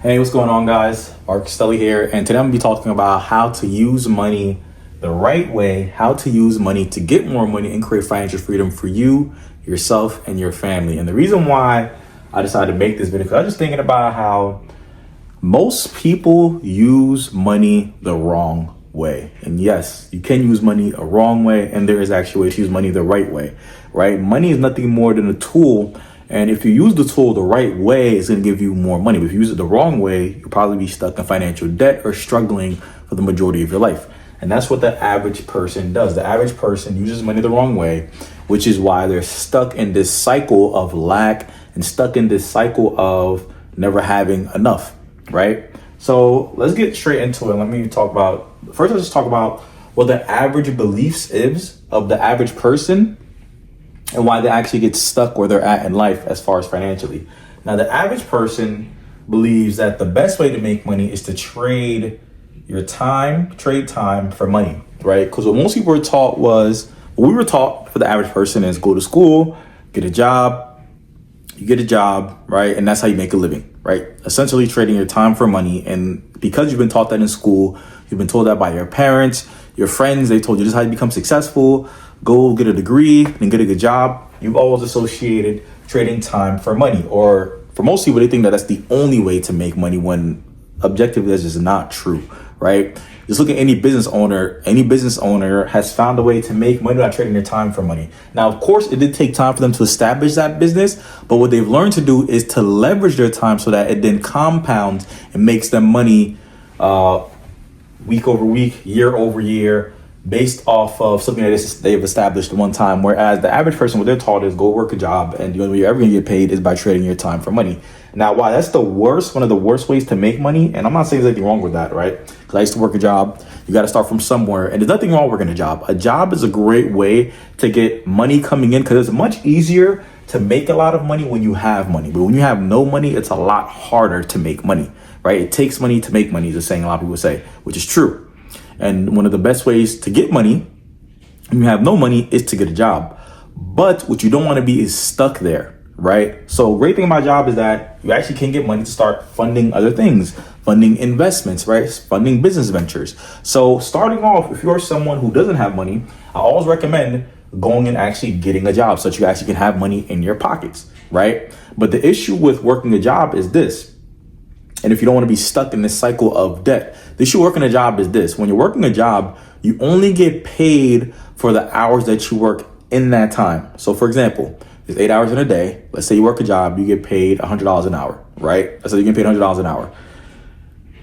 Hey, what's going on, guys? Mark Stelly here, and today I'm going to be talking about how to use money the right way, how to use money to get more money and create financial freedom for you, yourself, and your family. And the reason why I decided to make this video, because I was just thinking about how most people use money the wrong way. And yes, you can use money a wrong way, and there is actually a way to use money the right way, right? Money is nothing more than a tool. And if you use the tool the right way, it's going to give you more money. But if you use it the wrong way, you'll probably be stuck in financial debt or struggling for the majority of your life. And that's what the average person does. The average person uses money the wrong way, which is why they're stuck in this cycle of lack and stuck in this cycle of never having enough, right? So let's get straight into it. Let's just talk about what the average beliefs is of the average person and why they actually get stuck where they're at in life as far as financially. Now, the average person believes that the best way to make money is to trade time for money, right? Because what most people were taught was, what we were taught for the average person is go to school, get a job, you get a job, right? And that's how you make a living, right? Essentially trading your time for money. And because you've been taught that in school, you've been told that by your parents, your friends, they told you this is how you become successful. Go get a degree and get a good job. You've always associated trading time for money. Or for most people, they think that that's the only way to make money when objectively that's just not true, right? Just look at any business owner. Any business owner has found a way to make money by trading their time for money. Now, of course, it did take time for them to establish that business, but what they've learned to do is to leverage their time so that it then compounds and makes them money week over week, year over year, based off of something that they've established one time. Whereas the average person, what they're taught is go work a job, and the only way you're ever gonna get paid is by trading your time for money. Now, why that's one of the worst ways to make money, and I'm not saying there's anything wrong with that, right? Because I used to work a job. You got to start from somewhere, and there's nothing wrong working a job. A job is a great way to get money coming in because it's much easier to make a lot of money when you have money. But when you have no money, it's a lot harder to make money, right? It takes money to make money is a saying a lot of people say, which is true. And one of the best ways to get money when you have no money is to get a job. But what you don't want to be is stuck there, right? So great thing about my job is that you actually can get money to start funding other things, funding investments, right? Funding business ventures. So starting off, if you're someone who doesn't have money, I always recommend going and actually getting a job so that you actually can have money in your pockets, right? But the issue with working a job is this. And if you don't want to be stuck in this cycle of debt, the issue working a job is this. When you're working a job, you only get paid for the hours that you work in that time. So for example, there's 8 hours in a day. Let's say you work a job, you get paid $100 an hour, right? Let's say you get paid $100 an hour.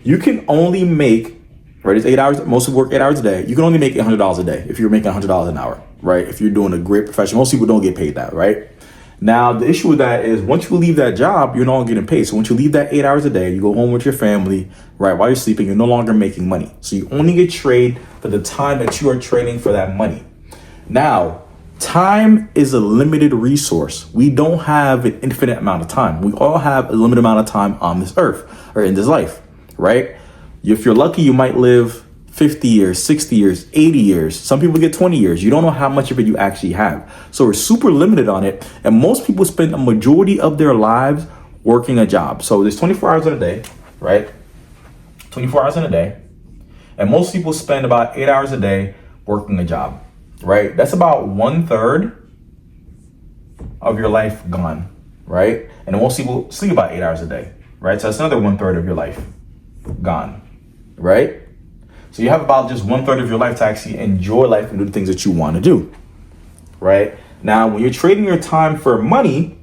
You can only make, right, it's 8 hours, most people work 8 hours a day. You can only make $100 a day if you're making $100 an hour, right? If you're doing a great profession, most people don't get paid that, right? Now, the issue with that is once you leave that job, you're no longer getting paid. So once you leave that 8 hours a day, you go home with your family, right? While you're sleeping, you're no longer making money. So you only get paid for the time that you are trading for that money. Now, time is a limited resource. We don't have an infinite amount of time. We all have a limited amount of time on this earth or in this life, right? If you're lucky, you might live 50 years, 60 years, 80 years. Some people get 20 years. You don't know how much of it you actually have. So we're super limited on it. And most people spend a majority of their lives working a job. So there's 24 hours in a day, right? 24 hours in a day. And most people spend about 8 hours a day working a job, right? That's about 1/3 of your life gone, right? And most people sleep about 8 hours a day, right? So that's another 1/3 of your life gone, right? So you have about just 1/3 of your life to actually enjoy life and do the things that you want to do, right? Now, when you're trading your time for money,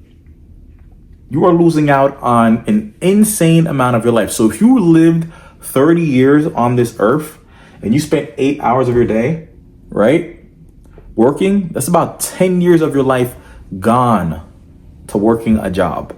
you are losing out on an insane amount of your life. So if you lived 30 years on this earth and you spent 8 hours of your day, right, working, that's about 10 years of your life gone to working a job.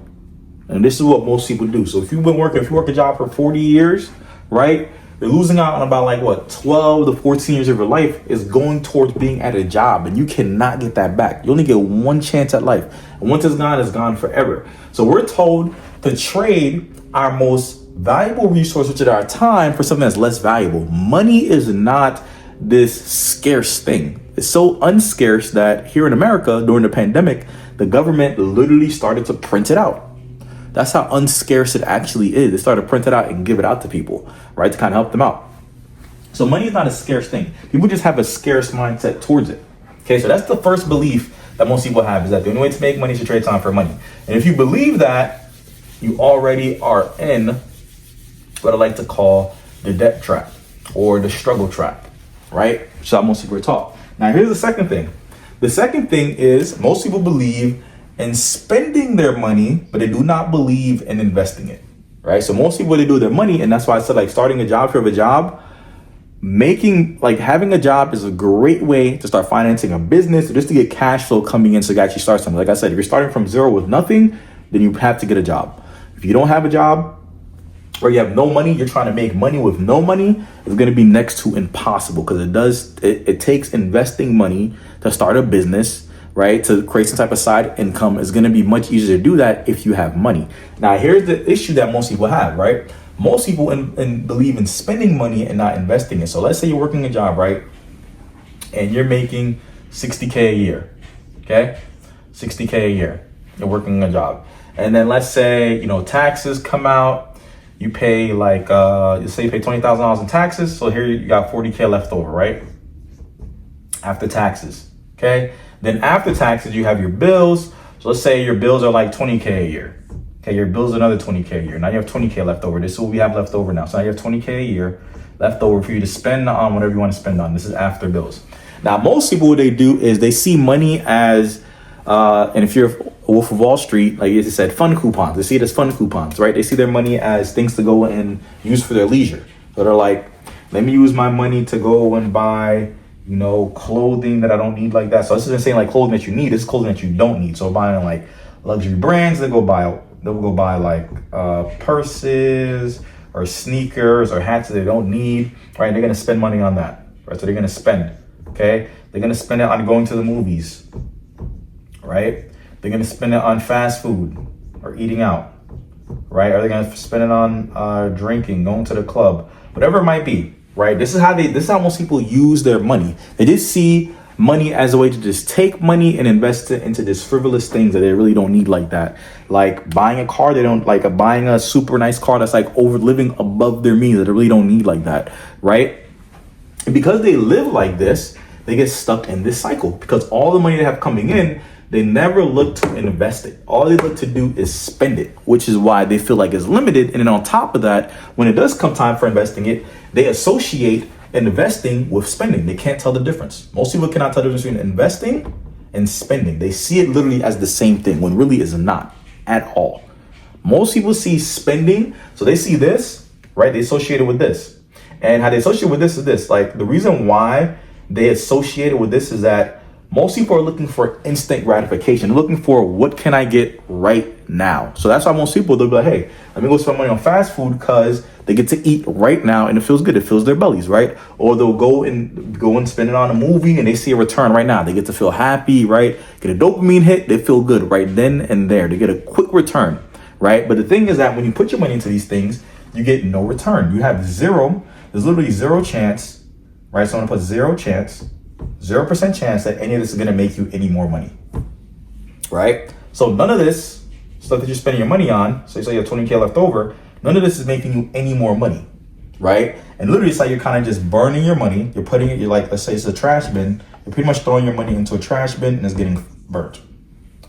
And this is what most people do. So if you work a job for 40 years, right, you're losing out on about 12 to 14 years of your life is going towards being at a job, and you cannot get that back. You only get one chance at life. And once it's gone forever. So we're told to trade our most valuable resource, which is our time, for something that's less valuable. Money is not this scarce thing. It's so unscarce that here in America, during the pandemic, the government literally started to print it out. That's how unscarce it actually is. They started to print it out and give it out to people, right, to kind of help them out. So money is not a scarce thing. People just have a scarce mindset towards it. Okay, so that's the first belief that most people have, is that the only way to make money is to trade time for money. And if you believe that, you already are in what I like to call the debt trap or the struggle trap, right? So how most people are taught. Now here's the second thing. The second thing is most people believe in spending their money, but they do not believe in investing it, right? So most people, what they do with their money, and that's why I said, like, starting a job, if you have a job, having a job is a great way to start financing a business, or just to get cash flow coming in so you can actually start something. Like I said, if you're starting from zero with nothing, then you have to get a job. If you don't have a job, or you have no money, you're trying to make money with no money, it's going to be next to impossible, because it takes investing money to start a business, right? To create some type of side income. It's going to be much easier to do that if you have money. Now, here's the issue that most people have, right? Most people believe in spending money and not investing it. So let's say you're working a job, right? And you're making $60K a year, okay? $60K a year, you're working a job. And then let's say, taxes come out. You pay like, let's say you pay $20,000 in taxes. So here you got $40K left over, right? After taxes, okay? Then after taxes, you have your bills. So let's say your bills are like $20K a year. Okay, your bills are another $20K a year. Now you have $20K left over. This is what we have left over now. So now you have $20K a year left over for you to spend on whatever you want to spend on. This is after bills. Now, most people, what they do is they see money as, and if you're a Wolf of Wall Street, like you said, fun coupons. They see it as fun coupons, right? They see their money as things to go and use for their leisure. So they're like, let me use my money to go and buy, clothing that I don't need like that. So this isn't saying like clothing that you need. This is clothing that you don't need. So buying like luxury brands, they'll go buy like purses or sneakers or hats that they don't need, right? They're going to spend money on that, right? So they're going to spend, okay? They're going to spend it on going to the movies, right? They're going to spend it on fast food or eating out, right? Or they're going to spend it on drinking, going to the club, whatever it might be, right? This is how most people use their money. They just see money as a way to just take money and invest it into just frivolous things that they really don't need, like that. Like buying a car, they don't like buying a super nice car that's like living above their means that they really don't need, like that, right? And because they live like this, they get stuck in this cycle, because all the money they have coming in, they never look to invest it. All they look to do is spend it, which is why they feel like it's limited. And then on top of that, when it does come time for investing it, they associate investing with spending. They can't tell the difference. Most people cannot tell the difference between investing and spending. They see it literally as the same thing, when really is not at all. Most people see spending, so they see this, right? They associate it with this. And how they associate with this is this. Like, the reason why they associate it with this is that most people are looking for instant gratification. They're looking for, what can I get right now? So that's why most people, they'll be like, hey, let me go spend money on fast food, because they get to eat right now and it feels good. It fills their bellies, right? Or they'll go and spend it on a movie and they see a return right now. They get to feel happy, right? Get a dopamine hit. They feel good right then and there. They get a quick return, right? But the thing is that when you put your money into these things, you get no return. You have zero. There's literally zero chance, right? So I'm gonna put 0% chance that any of this is going to make you any more money, right? So none of this stuff that you're spending your money on, so you say you have 20K left over, none of this is making you any more money, right? And literally, it's like you're kind of just burning your money. You're putting it, you're like, let's say it's a trash bin. You're pretty much throwing your money into a trash bin and it's getting burnt.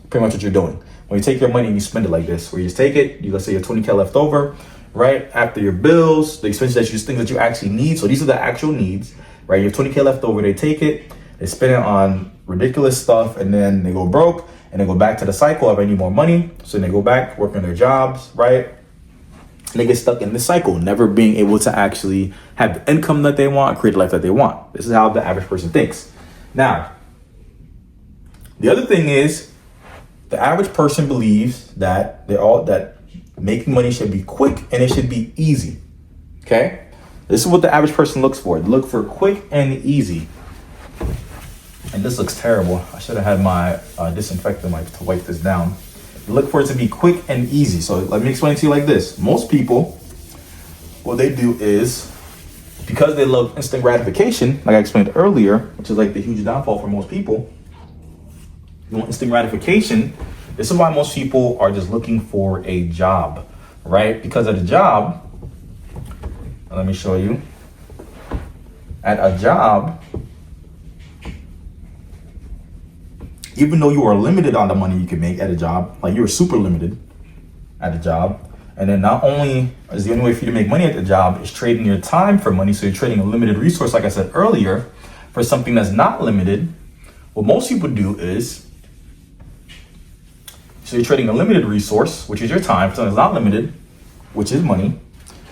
Pretty much what you're doing. When you take your money and you spend it like this, where you just take it, let's say you have 20K left over, right? After your bills, the expenses that things that you actually need. So these are the actual needs, right? You have 20K left over, they take it, they spend it on ridiculous stuff, and then they go broke, and they go back to the cycle of, I need more money. So then they go back, work on their jobs, right? And they get stuck in this cycle, never being able to actually have the income that they want, create the life that they want. This is how the average person thinks. Now, the other thing is, the average person believes that that making money should be quick and it should be easy. Okay? This is what the average person looks for. They look for quick and easy. And this looks terrible. I should have had my disinfectant wipe to wipe this down. Look for it to be quick and easy. So let me explain to you like this. Most people, what they do is, because they love instant gratification, like I explained earlier, which is like the huge downfall for most people, you want instant gratification, This is why most people are just looking for a job, right? Because at a job, let me show you. At a job, even though you are limited on the money you can make at a job, like you're super limited at a job, and then not only is the only way for you to make money at the job is trading your time for money, so you're trading a limited resource, like I said earlier, for something that's not limited. What most people do is, so you're trading a limited resource, which is your time, for something that's not limited, which is money.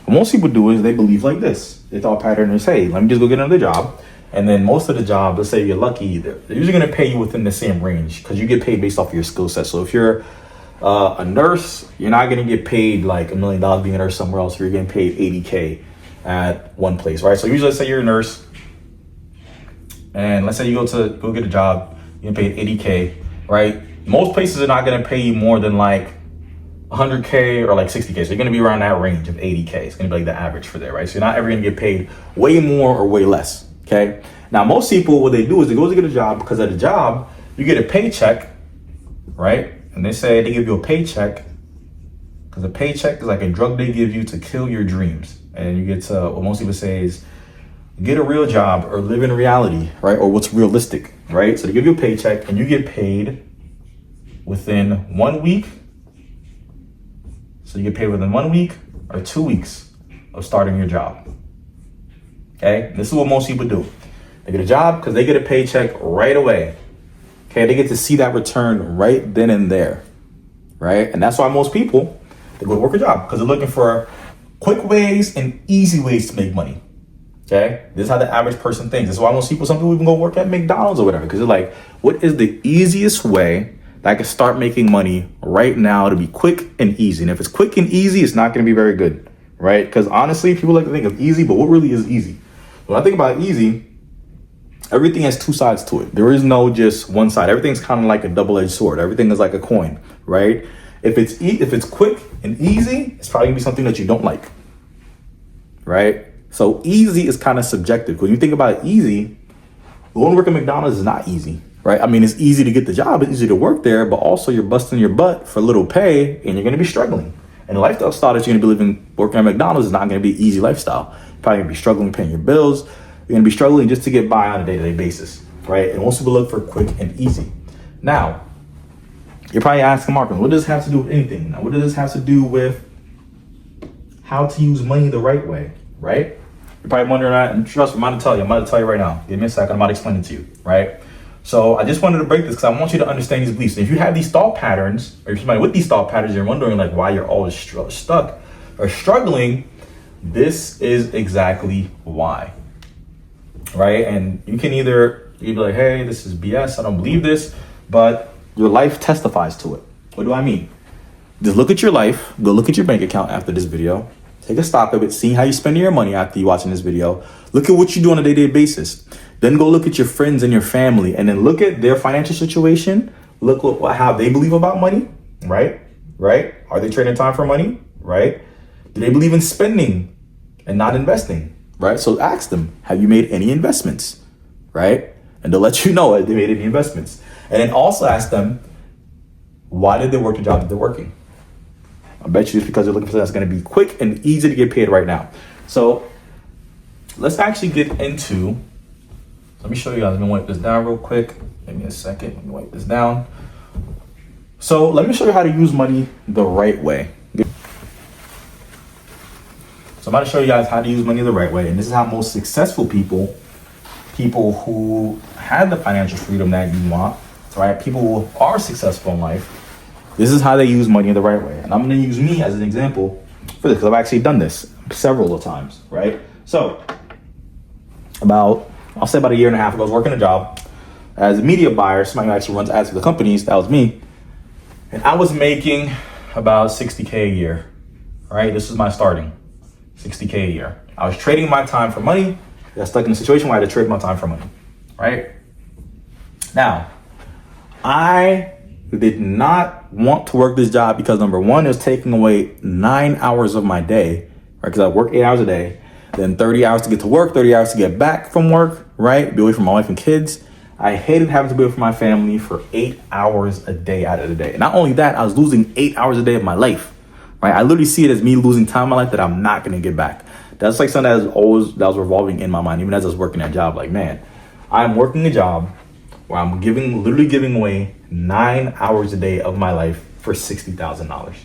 What most people do is they believe like this. They thought pattern is, hey, let me just go get another job. And then most of the job, let's say you're lucky, they're usually going to pay you within the same range because you get paid based off of your skill set. So if you're a nurse, you're not going to get paid like $1 million being a nurse somewhere else. You're getting paid $80K at one place, right? So usually, let's say you're a nurse, and let's say you go get a job, you get paid $80K, right? Most places are not going to pay you more than like $100K or like $60K. So you're going to be around that range of $80K. It's going to be like the average for there, right? So you're not ever going to get paid way more or way less. Okay. Now, most people, what they do is they go to get a job because at a job, you get a paycheck, right? And they say they give you a paycheck because a paycheck is like a drug they give you to kill your dreams. And you get to, what most people say is get a real job or live in reality, right? Or what's realistic, right? So they give you a paycheck and you get paid within 1 week. So you get paid within 1 week or 2 weeks of starting your job. Okay, this is what most people do. They get a job because they get a paycheck right away. Okay, they get to see that return right then and there, right? And that's why most people, they go to work a job because they're looking for quick ways and easy ways to make money. Okay, this is how the average person thinks. This is why most people, some people even go work at McDonald's or whatever, because they're like, what is the easiest way that I can start making money right now to be quick and easy? And if it's quick and easy, it's not going to be very good, right? Because honestly, people like to think of easy, but what really is easy? When I think about easy, everything has two sides to it. There is no just one side. Everything's kind of like a double-edged sword. Everything is like a coin, right? If it's quick and easy, it's probably gonna be something that you don't like, right? So easy is kind of subjective. When you think about easy, going to work at McDonald's is not easy, right? I mean, it's easy to get the job, it's easy to work there, but also you're busting your butt for little pay and you're gonna be struggling. And the lifestyle that you're gonna be living working at McDonald's is not gonna be an easy lifestyle. You're probably gonna be struggling paying your bills. You're gonna be struggling just to get by on a day-to-day basis, right? And most people look for quick and easy. Now, you're probably asking, Marcus, what does this have to do with anything? Now, what does this have to do with how to use money the right way, right? You're probably wondering that, and trust me, I'm about to tell you right now. Give me a second, I'm about to explain it to you, right? So I just wanted to break this because I want you to understand these beliefs. And if you have these thought patterns, or if somebody with these thought patterns, you're wondering like why you're always stuck or struggling, this is exactly why, right? And you can either be like, hey, this is BS, I don't believe this, but your life testifies to it. What do I mean? Just look at your life, go look at your bank account after this video, take a stock of it, see how you're spending your money after you watching this video, look at what you do on a day-to-day basis. Then go look at your friends and your family, and then look at their financial situation. Look at how they believe about money, right? Right? Are they trading time for money, right? Do they believe in spending and not investing, right? So ask them, have you made any investments, right? And they'll let you know if they made any investments. And then also ask them, why did they work the job that they're working? I bet you it's because they're looking for something that's going to be quick and easy to get paid right now. So let's actually get into, let me show you guys. Let me wipe this down real quick. Give me a second. Let me wipe this down. So let me show you how to use money the right way. So I'm about to show you guys how to use money the right way. And this is how most successful people who have the financial freedom that you want, right? People who are successful in life, this is how they use money the right way. And I'm going to use me as an example for this because I've actually done this several of times, right? So I'll say about a year and a half ago, I was working a job as a media buyer. Somebody who actually runs ads for the companies. That was me. And I was making about $60K a year, right? This was my starting, $60K a year. I was trading my time for money. I got stuck in a situation where I had to trade my time for money, right? Now, I did not want to work this job because number one, it was taking away 9 hours of my day, right? Because I work 8 hours a day, then 30 hours to get to work, 30 hours to get back from work, right? Be away from my wife and kids. I hated having to be with my family for 8 hours a day out of the day. And not only that, I was losing 8 hours a day of my life, right? I literally see it as me losing time in my life that I'm not going to get back. That's like something that was revolving in my mind, even as I was working that job. Like, man, I'm working a job where I'm literally giving away 9 hours a day of my life for $60,000,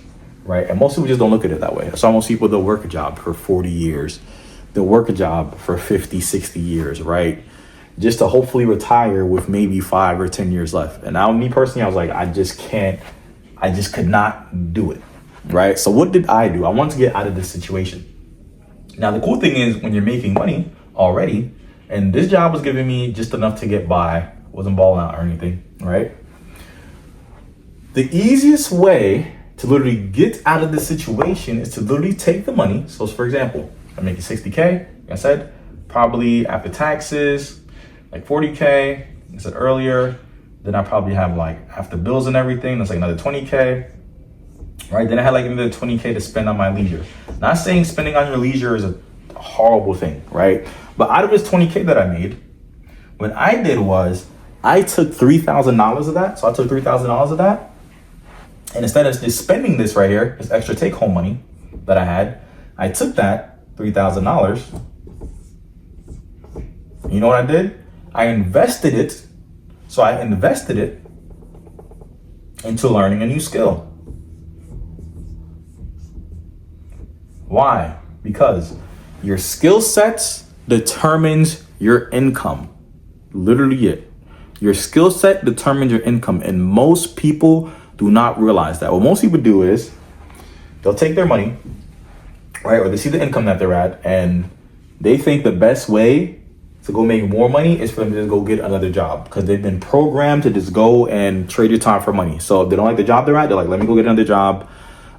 right? And most people just don't look at it that way. So most people, they'll work a job for 40 years. They'll work a job for 50, 60 years, right? Just to hopefully retire with maybe 5 or 10 years left. And now me personally, I was like, I just could not do it, right? So what did I do? I wanted to get out of this situation. Now, the cool thing is when you're making money already, and this job was giving me just enough to get by, wasn't balling out or anything, right? The easiest way to literally get out of this situation is to literally take the money. So for example, I'm making 60K, like I said, probably after taxes, like 40K, like I said earlier. Then I probably have like after bills and everything, that's like another 20K. Right, then I had like another 20K to spend on my leisure. Not saying spending on your leisure is a horrible thing, right? But out of this 20K that I made, what I did was I took $3,000 of that. So I took $3,000 of that. And instead of just spending this right here, this extra take home money that I had, I took that $3,000. You know what I did? I invested it. So I invested it into learning a new skill. Why? Because your skill sets determines your income. Literally it. Your skill set determines your income. And most people do not realize that. What most people do is they'll take their money, right? Or they see the income that they're at and they think the best way to go make more money is for them to just go get another job because they've been programmed to just go and trade your time for money. So if they don't like the job they're at, they're like, let me go get another job.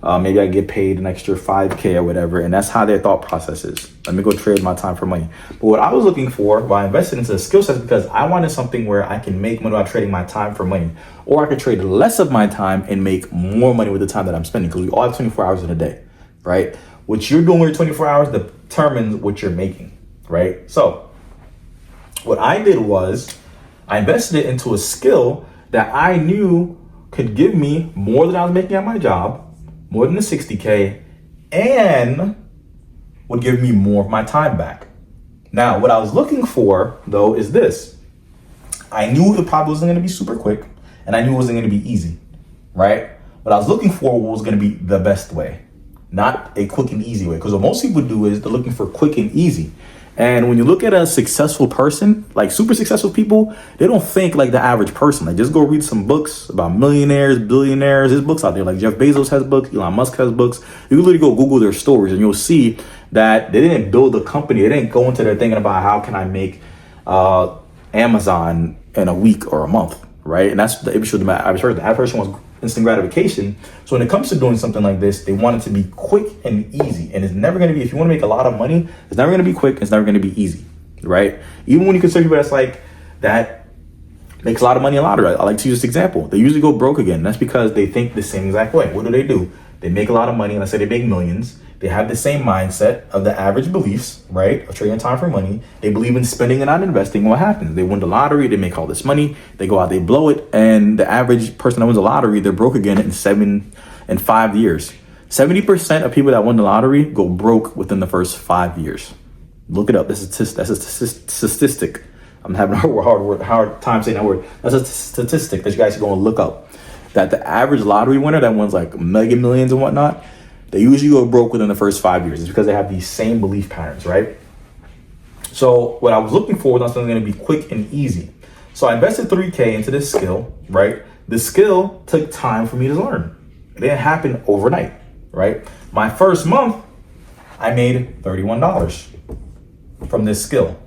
Maybe I get paid an extra 5K or whatever. And that's how their thought process is. Let me go trade my time for money. But what I was looking for, why I invested into the skill sets, because I wanted something where I can make money without trading my time for money. Or I could trade less of my time and make more money with the time that I'm spending. Because we all have 24 hours in a day, right? What you're doing with your 24 hours determines what you're making, right? So what I did was I invested it into a skill that I knew could give me more than I was making at my job, more than the 60K, and would give me more of my time back. Now, what I was looking for, though, is this. I knew it probably wasn't going to be super quick, and I knew it wasn't going to be easy, right? What I was looking for was going to be the best way, not a quick and easy way. Because what most people do is they're looking for quick and easy. And when you look at a successful person, like super successful people, they don't think like the average person. Like just go read some books about millionaires, billionaires. There's books out there. Like Jeff Bezos has books, Elon Musk has books. You can literally go Google their stories and you'll see that they didn't build a company. They didn't go into there thinking about how can I make Amazon in a week or a month, right? And that's the issue. The average person wants instant gratification. So when it comes to doing something like this, they want it to be quick and easy. And it's never going to be, if you want to make a lot of money, it's never going to be quick. It's never going to be easy, right? Even when you consider people that's like, that makes a lot of money in lottery. I like to use this example. They usually go broke again. That's because they think the same exact way. What do? They make a lot of money. Let's say they make millions. They have the same mindset of the average beliefs, right? Of trading time for money. They believe in spending and not investing. What happens? They win the lottery. They make all this money. They go out, they blow it. And the average person that wins the lottery, they're broke again in 5 years. 70% of people that win the lottery go broke within the first 5 years. Look it up. That's a statistic. I'm having a hard time saying that word. That's a statistic that you guys are going to look up. That the average lottery winner that wins like mega millions and whatnot, they usually go broke within the first 5 years. It's because they have these same belief patterns, right? So what I was looking for was something going to be quick and easy. So I invested $3K into this skill, right? The skill took time for me to learn. It didn't happen overnight, right? My first month, I made $31 from this skill.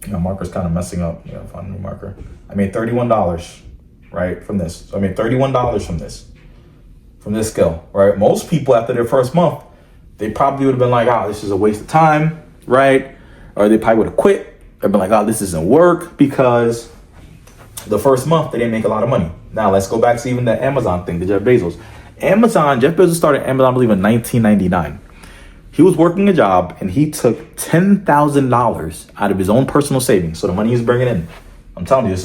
My marker's kind of messing up. Yeah, find a new marker. I made $31, right, from this. So I made $31 from this skill, right? Most people after their first month, they probably would have been like, oh, this is a waste of time, right? Or they probably would have quit. They'd been like, oh, this doesn't work, because the first month they didn't make a lot of money. Now let's go back to even the Amazon thing, the Jeff Bezos. Jeff Bezos started Amazon, I believe, in 1999. He was working a job and he took $10,000 out of his own personal savings. So the money he's bringing in, I'm telling you,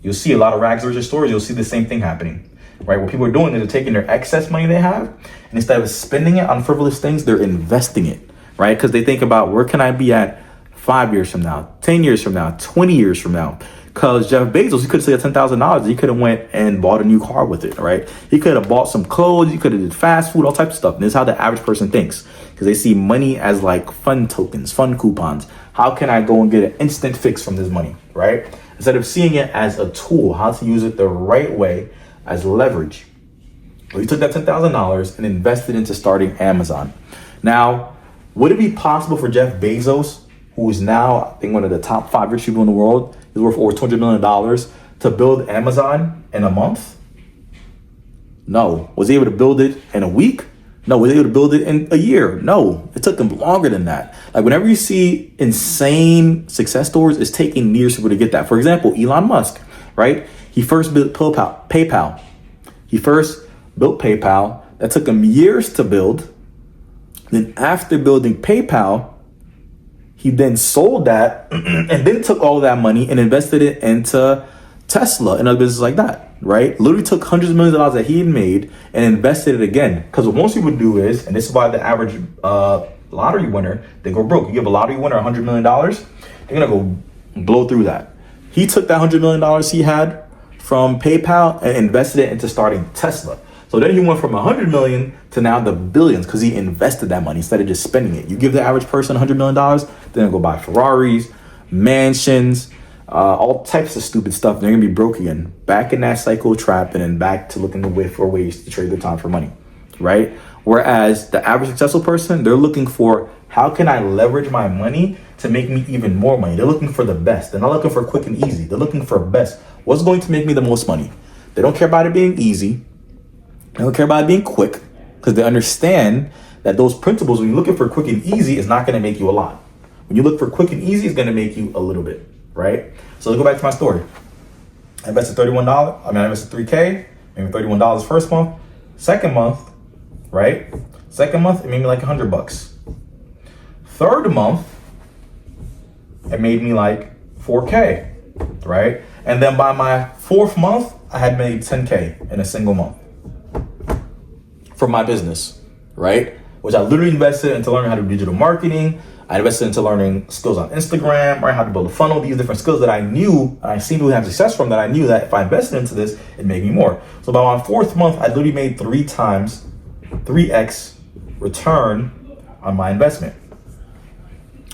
you'll see a lot of rags versus stories. You'll see the same thing happening, right? What people are doing is they're taking their excess money they have, and instead of spending it on frivolous things, they're investing it, right? Because they think about, where can I be at 5 years from now, 10 years from now, 20 years from now? Because Jeff Bezos, he could have saved $10,000. He could have went and bought a new car with it, right? He could have bought some clothes. He could have did fast food, all types of stuff. And this is how the average person thinks, because they see money as like fun tokens, fun coupons. How can I go and get an instant fix from this money, right? Instead of seeing it as a tool, how to use it the right way as leverage. Well, he took that $10,000 and invested into starting Amazon. Now, would it be possible for Jeff Bezos, who is now, I think, one of the top 5 rich people in the world, he's worth over $200 million, to build Amazon in a month? No. Was he able to build it in a week? No. Was he able to build it in a year? No. It took him longer than that. Like, whenever you see insane success stories, it's taking years for people to get that. For example, Elon Musk, right? He first built PayPal. He first built PayPal. That took him years to build. Then after building PayPal, he then sold that and then took all that money and invested it into Tesla and other businesses like that, right? Literally took hundreds of millions of dollars that he had made and invested it again. Because what most people do is, and this is why the average lottery winner, they go broke. You give a lottery winner $100 million, they're going to go blow through that. He took that $100 million he had from PayPal and invested it into starting Tesla. So then he went from 100 million to now the billions, because he invested that money instead of just spending it. You give the average person $100 million, then they'll go buy Ferraris, mansions, all types of stupid stuff. They're gonna be broke again, back in that cycle trap, and then back to looking for ways to trade their time for money, right? Whereas the average successful person, they're looking for, how can I leverage my money to make me even more money? They're looking for the best. They're not looking for quick and easy. They're looking for best. What's going to make me the most money? They don't care about it being easy. They don't care about it being quick, because they understand that those principles, when you're looking for quick and easy, is not going to make you a lot. When you look for quick and easy, it's going to make you a little bit, right? So let's go back to my story. I invested I invested $3K, maybe $31 first month. Second month, right? Second month, it made me like $100. Third month, it made me like $4K, right? And then by my fourth month, I had made $10K in a single month from my business, right? Which I literally invested into learning how to do digital marketing. I invested into learning skills on Instagram, right? How to build a funnel, these different skills that I knew, I seemed to have success from, that I knew that if I invested into this, it'd make me more. So by my fourth month, I literally made 3x return on my investment,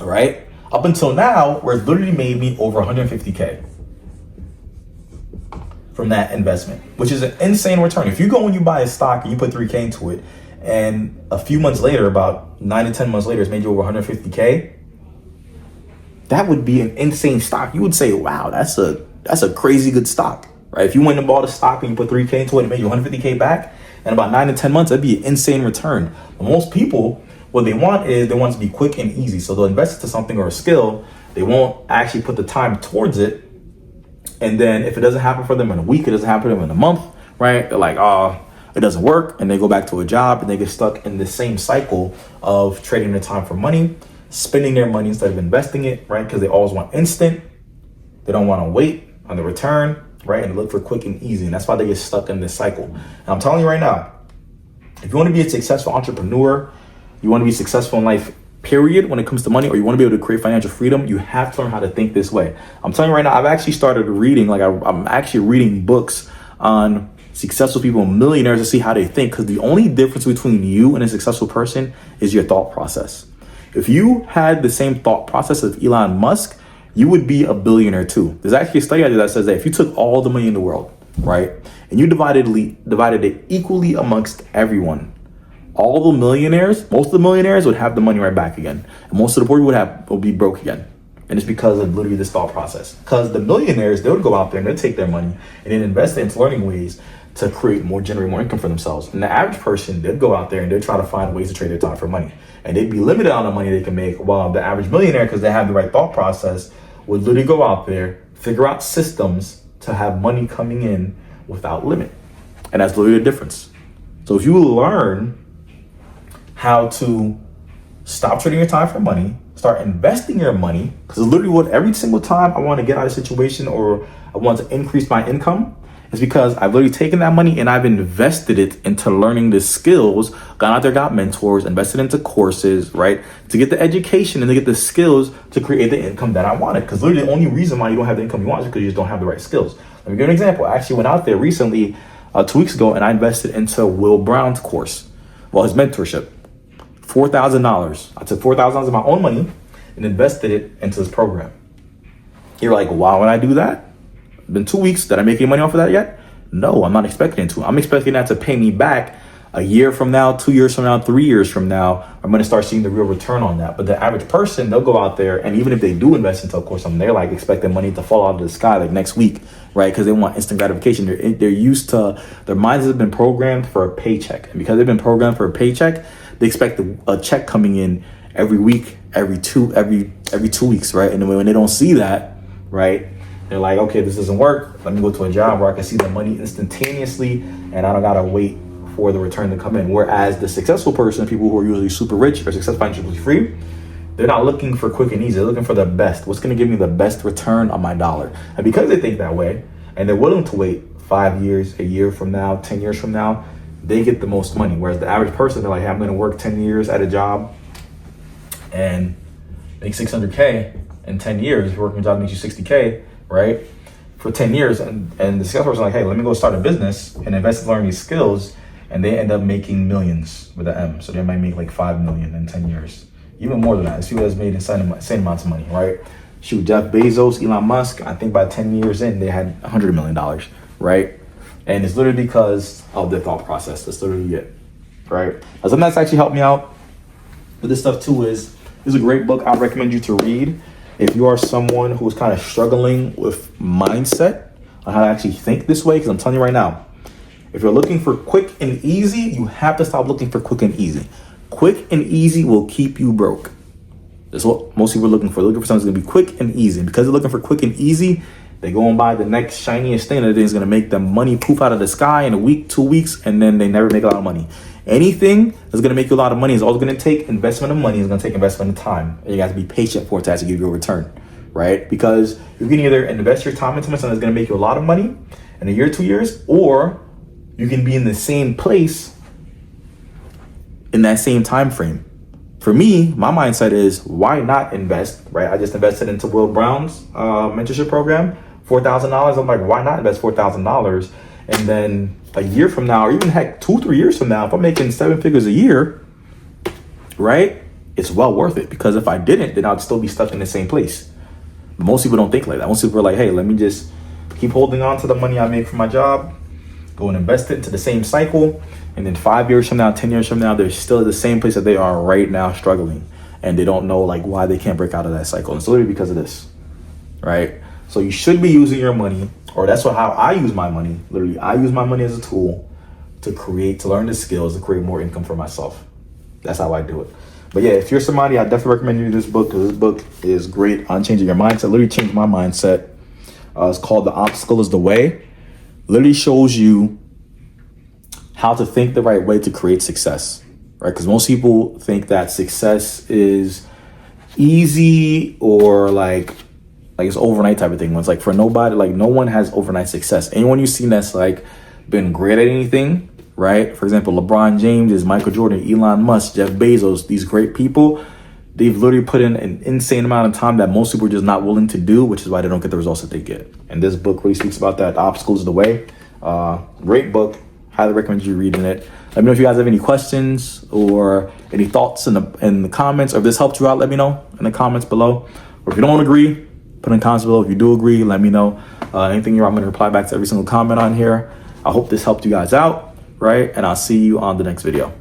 all right? Up until now, where it literally made me over 150K from that investment, which is an insane return. If you go and you buy a stock and you put 3K into it, and a few months later, about 9 to 10 months later, it's made you over 150K, that would be an insane stock. You would say, wow, that's a crazy good stock, right? If you went and bought a stock and you put 3K into it and made you 150K back, in about 9 to 10 months, that'd be an insane return. But most people, what they want is, they want it to be quick and easy. So they'll invest into something or a skill. They won't actually put the time towards it. And then if it doesn't happen for them in a week, it doesn't happen for them in a month, right? They're like, oh, it doesn't work. And they go back to a job and they get stuck in the same cycle of trading their time for money, spending their money instead of investing it, right? Because they always want instant. They don't want to wait on the return, right? And look for quick and easy. And that's why they get stuck in this cycle. And I'm telling you right now, if you want to be a successful entrepreneur, you want to be successful in life, period, when it comes to money, or you want to be able to create financial freedom, you have to learn how to think this way. I'm telling you right now, I've actually started reading, I'm actually reading books on successful people, millionaires, to see how they think, because the only difference between you and a successful person is your thought process. If you had the same thought process as Elon Musk, you would be a billionaire too. There's actually a study out there that says that if you took all the money in the world, right, and you divided it equally amongst everyone, all the millionaires, most of the millionaires would have the money right back again. And most of the poor would be broke again. And it's because of literally this thought process. Because the millionaires, they would go out there and they'd take their money and then invest it into learning ways to generate more income for themselves. And the average person, they'd go out there and they'd try to find ways to trade their time for money. And they'd be limited on the money they can make, while the average millionaire, because they have the right thought process, would literally go out there, figure out systems to have money coming in without limit. And that's literally the difference. So if you learn how to stop trading your time for money, start investing your money, because literally what every single time I want to get out of a situation or I want to increase my income is because I've literally taken that money and I've invested it into learning the skills, gone out there, got mentors, invested into courses, right? To get the education and to get the skills to create the income that I wanted. Because literally the only reason why you don't have the income you want is because you just don't have the right skills. Let me give you an example. I actually went out there recently, 2 weeks ago, and I invested into Will Brown's course. Well, his mentorship. $4,000. I took $4,000 of my own money and invested it into this program. You're like, why would I do that? Been 2 weeks. Did I make any money off of that yet? No, I'm not expecting to. I'm expecting that to pay me back a year from now, 2 years from now, 3 years from now. I'm going to start seeing the real return on that. But the average person, they'll go out there, and even if they do invest into a course, they're like expecting money to fall out of the sky like next week, right? Because they want instant gratification. They're used to, their minds have been programmed for a paycheck. And because they've been programmed for a paycheck, they expect a check coming in every week, every 2 weeks, right? And then when they don't see that, right, they're like, okay, this doesn't work. Let me go to a job where I can see the money instantaneously and I don't gotta wait for the return to come in. Whereas the successful person, people who are usually super rich or successful, financially free, they're not looking for quick and easy. They're looking for the best. What's gonna give me the best return on my dollar? And because they think that way and they're willing to wait 5 years, a year from now, 10 years from now, they get the most money. Whereas the average person, they're like, hey, I'm gonna work 10 years at a job and make 600K in 10 years. If you're working a job that makes you 60K, right? For 10 years. And the sales person like, hey, let me go start a business and invest in learning these skills. And they end up making millions with an M. So they might make like 5 million in 10 years. Even more than that. It's people that's made insane amounts of money, right? Shoot, Jeff Bezos, Elon Musk, I think by 10 years in, they had $100 million, right? And it's literally because of their thought process. That's literally it, right? Something that's actually helped me out with this stuff too is a great book I recommend you to read if you are someone who is kind of struggling with mindset on how to actually think this way. Because I'm telling you right now, if you're looking for quick and easy, you have to stop looking for quick and easy. Quick and easy will keep you broke. That's what most people are looking for. They're looking for something that's going to be quick and easy. And because they're looking for quick and easy, they go and buy the next shiniest thing that is going to make them money poof out of the sky in a week, 2 weeks, and then they never make a lot of money. Anything that's going to make you a lot of money is always going to take investment of money. It's going to take investment of time. And you got to be patient for it to actually give you a return, right? Because you can either invest your time into something that's going to make you a lot of money in a year, 2 years, or you can be in the same place in that same time frame. For me, my mindset is why not invest, right? I just invested into Will Brown's mentorship program, $4,000. I'm like, why not invest $4,000? And then a year from now, or even heck, 2-3 years from now, if I'm making 7 figures a year, right? It's well worth it, because if I didn't, then I'd still be stuck in the same place. But most people don't think like that. Most people are like, hey, let me just keep holding on to the money I make from my job, go and invest it into the same cycle. And then 5 years from now, 10 years from now, they're still at the same place that they are right now, struggling. And they don't know like why they can't break out of that cycle. And it's literally because of this, right? So you should be using your money, or that's how I use my money. Literally, I use my money as a tool to learn the skills, to create more income for myself. That's how I do it. But yeah, if you're somebody, I definitely recommend you this book, because this book is great on changing your mindset. Literally changed my mindset. It's called The Obstacle is the Way. Literally shows you how to think the right way to create success, right? Because most people think that success is easy or like it's overnight type of thing. When it's like for nobody, like no one has overnight success. Anyone you've seen that's like been great at anything, right? For example, LeBron James, Michael Jordan, Elon Musk, Jeff Bezos, these great people, they've literally put in an insane amount of time that most people are just not willing to do, which is why they don't get the results that they get. And this book really speaks about that. The Obstacle is the Way. Great book. Highly recommend you reading it. Let me know if you guys have any questions or any thoughts in the comments, or if this helped you out, let me know in the comments below. Or if you don't agree, put in the comments below. If you do agree, let me know. Anything I'm going to reply back to every single comment on here. I hope this helped you guys out, right? And I'll see you on the next video.